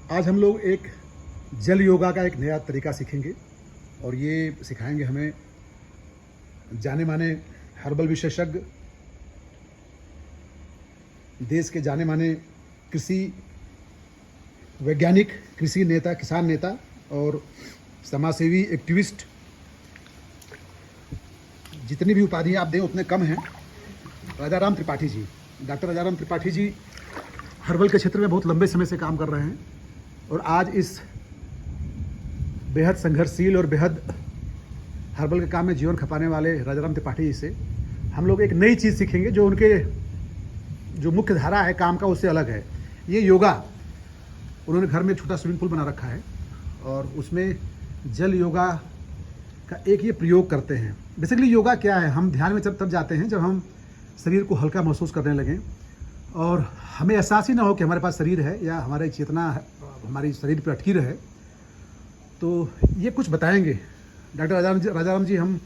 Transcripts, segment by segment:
आज हम लोग एक जल योगा का एक नया तरीका सीखेंगे और ये सिखाएंगे हमें जाने माने हर्बल विशेषज्ञ, देश के जाने माने कृषि वैज्ञानिक, कृषि नेता, किसान नेता और समाजसेवी एक्टिविस्ट, जितनी भी उपाधियाँ आप दें उतने कम हैं। राजाराम त्रिपाठी जी, डॉक्टर राजाराम त्रिपाठी जी हर्बल के क्षेत्र में बहुत लंबे समय से काम कर रहे हैं और आज इस बेहद संघर्षशील और बेहद हर्बल के काम में जीवन खपाने वाले राजाराम त्रिपाठी जी से हम लोग एक नई चीज़ सीखेंगे जो उनके जो मुख्य धारा है काम का उससे अलग है। ये योगा, उन्होंने घर में छोटा स्विमिंग पूल बना रखा है और उसमें जल योगा का एक ये प्रयोग करते हैं। बेसिकली योगा क्या है, हम ध्यान में तब जाते हैं जब हम शरीर को हल्का महसूस करने लगें और हमें एहसास ही ना हो कि हमारे पास शरीर है या हमारी चेतना हमारी शरीर पर अटकी रहे। तो ये कुछ बताएंगे डॉक्टर राजाराम जी, हम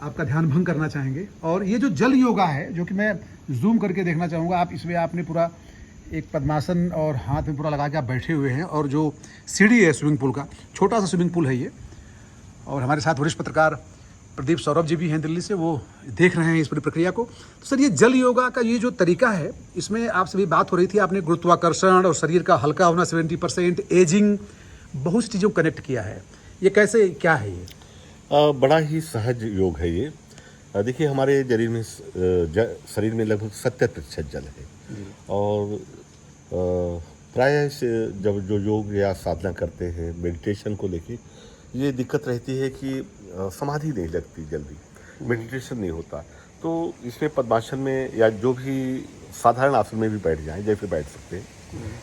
आपका ध्यान भंग करना चाहेंगे। और ये जो जल योगा है, जो कि मैं जूम करके देखना चाहूँगा, आप इसमें आपने पूरा एक पद्मासन और हाथ में पूरा लगा के आप बैठे हुए हैं और जो सीढ़ी है स्विमिंग पूल का, छोटा सा स्विमिंग पूल है ये, और हमारे साथ वरिष्ठ पत्रकार प्रदीप सौरभ जी भी हैं दिल्ली से, वो देख रहे हैं इस पूरी प्रक्रिया को। तो सर, ये जल योगा का ये जो तरीका है, इसमें आपसे भी बात हो रही थी, आपने गुरुत्वाकर्षण और शरीर का हल्का होना, 70%, एजिंग, बहुत सी चीज़ों को कनेक्ट किया है। ये कैसे, क्या है ये? बड़ा ही सहज योग है ये। देखिए, हमारे शरीर में लगभग 70% जल है और प्रायः जब जो योग या साधना करते हैं मेडिटेशन को लेके, ये दिक्कत रहती है कि समाधि नहीं लगती जल्दी, मेडिटेशन नहीं होता। तो इसमें पद्मासन में या जो भी साधारण आसन में भी बैठ जाएं, जैसे बैठ सकते हैं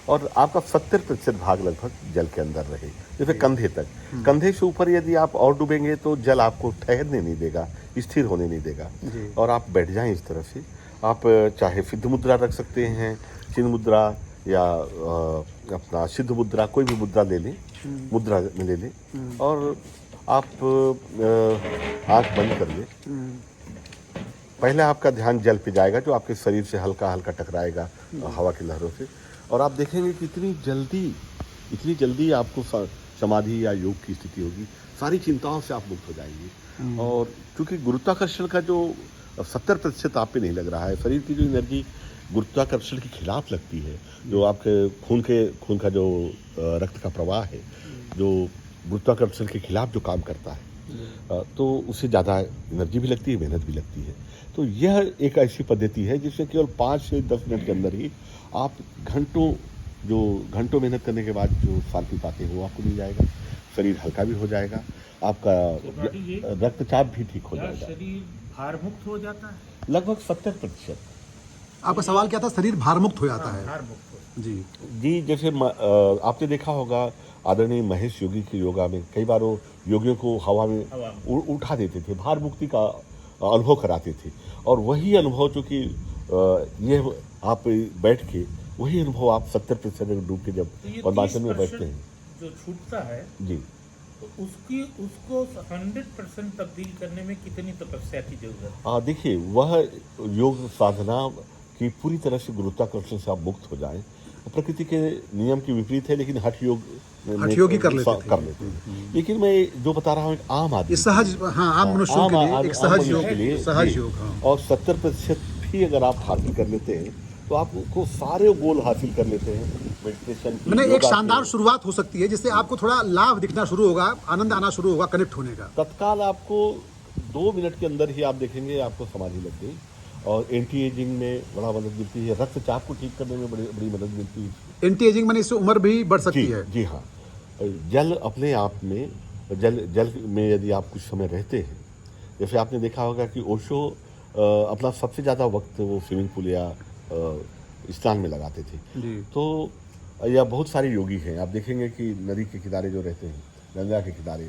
और आपका 70% भाग लगभग जल के अंदर रहे, जैसे कंधे तक। कंधे से ऊपर यदि आप और डूबेंगे तो जल आपको ठहरने नहीं देगा, स्थिर होने नहीं देगा। और आप बैठ जाएं इस तरह से। आप चाहे सिद्ध मुद्रा रख सकते हैं, चिन्ह मुद्रा या अपना सिद्ध मुद्रा, कोई भी मुद्रा ले लें, मुद्रा में ले लें और आप आंख बंद कर लें। पहले आपका ध्यान जल पे जाएगा जो आपके शरीर से हल्का हल्का टकराएगा हवा की लहरों से, और आप देखेंगे कि इतनी जल्दी आपको समाधि या योग की स्थिति होगी, सारी चिंताओं से आप मुक्त हो जाएंगे। और क्योंकि गुरुत्वाकर्षण का जो 70% आप पे नहीं लग रहा है, शरीर की जो एनर्जी गुरुत्वाकर्षण के खिलाफ लगती है, जो आपके खून का जो रक्त का प्रवाह है, जो गुरुत्वाकर्षण के खिलाफ जो काम करता है, तो उससे ज़्यादा एनर्जी भी लगती है, मेहनत भी लगती है। तो यह एक ऐसी पद्धति है जिसमें केवल 5 से 10 मिनट के अंदर ही आप घंटों मेहनत करने के बाद जो शांति पाते हैं वो आपको मिल जाएगा। शरीर हल्का भी हो जाएगा, आपका रक्तचाप भी ठीक हो जाएगा, शरीर भार मुक्त हो जाता है लगभग 70%। आपका सवाल क्या था? शरीर भार मुक्त हो जाता है? भार मुक्त जी जी, जैसे आपने देखा होगा आदरणीय महेश योगी के योगा में कई बार वो योगियों को हवा में उठा देते थे, भार मुक्ति का अनुभव कराते थे। और वही अनुभव चूँकि ये आप बैठ के वही अनुभव आप 70% डूब के जब पद्मासन में बैठते हैं, जो छूटता है जी, तो उसको 100% तब्दील करने में कितनी तपस्या की जरूरत है? देखिए, वह योग साधना की पूरी तरह से गुरुत्वाकर्षण से आप मुक्त हो जाएं, प्रकृति के नियम के विपरीत है, लेकिन हठ योगी कर लेते हैं। लेकिन मैं जो बता रहा हूँ एक आम आदमी, सहज, हाँ, आम मनुष्यों के लिए एक सहज योग, सहज योग, हाँ। और 70% भी अगर आप हासिल कर लेते हैं तो आपको सारे गोल हासिल कर लेते हैं मेडिटेशन की। मैंने एक शानदार शुरुआत हो सकती है जिससे आपको थोड़ा लाभ दिखना शुरू होगा, आनंद आना शुरू होगा कनेक्ट होने का। तत्काल आपको 2 मिनट के अंदर ही आप देखेंगे आपको समाधि लग गई। और एंटी एजिंग में बड़ा मदद मिलती है, रक्तचाप को ठीक करने में बड़ी मदद मिलती है। एंटी एजिंग में इससे उम्र भी बढ़ सकती है? जी हाँ। जल अपने आप में, जल में यदि आप कुछ समय रहते हैं, जैसे आपने देखा होगा कि ओशो अपना सबसे ज़्यादा वक्त वो स्विमिंग पूल या स्नान में लगाते थे जी। तो या बहुत सारे योगी हैं, आप देखेंगे कि नदी के किनारे जो रहते हैं, गंगा के किनारे।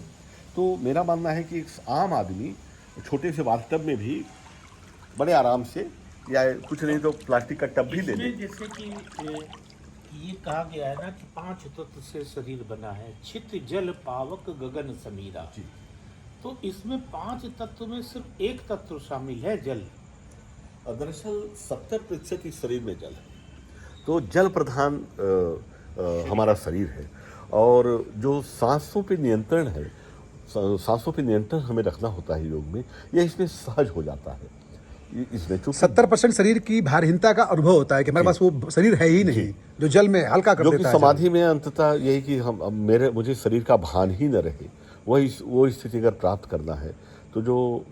तो मेरा मानना है कि एक आम आदमी छोटे से बाथटब में भी बड़े आराम से, या कुछ नहीं तो प्लास्टिक का टब भी ले ले। जैसे कि ये कहा गया है ना कि 5 तत्व से शरीर बना है, छित जल पावक गगन समीरा। जी। तो इसमें 5 तत्व में सिर्फ एक तत्व शामिल है, जल। दरअसल 70% इस शरीर में जल है, तो जल प्रधान हमारा शरीर है। और जो सांसों पे नियंत्रण है, सांसों पे नियंत्रण हमें रखना होता है योग में, यह इसमें सहज हो जाता है। इसमें चूंकि 70% शरीर की भारहीनता का अनुभव होता है कि हमारे पास वो शरीर है ही नहीं, जो जल में हल्का कर जो कि देता है। समाधि में अंततः यही कि हम अब मुझे शरीर का भान ही न रहे, वो स्थिति अगर प्राप्त करना है तो जो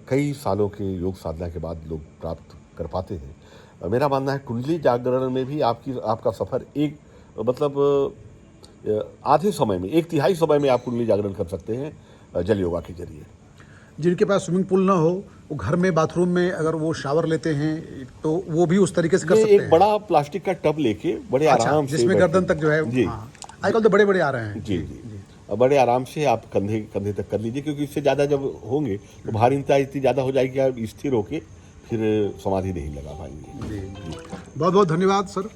कई सालों के योग साधना के बाद लोग प्राप्त कर पाते हैं। मेरा मानना है कुंडली जागरण में भी आपका सफर एक मतलब आधे समय में, 1/3 समय में आप कुंडली जागरण कर सकते हैं जल योगा के जरिए। जिनके पास स्विमिंग पूल ना हो, वो घर में बाथरूम में अगर वो शावर लेते हैं तो वो भी उस तरीके से कर ये सकते एक हैं। बड़ा प्लास्टिक का टब लेके बड़े आराम से जिसमें गर्दन तक जो है, जी आजकल तो बड़े बड़े आ रहे हैं। जी जी बड़े आराम से आप कंधे तक कर लीजिए, क्योंकि इससे ज़्यादा जब होंगे तो भारीता इतनी ज़्यादा हो जाएगी कि आप स्थिर होके फिर समाधि नहीं लगा पाएंगे। बहुत बहुत धन्यवाद सर।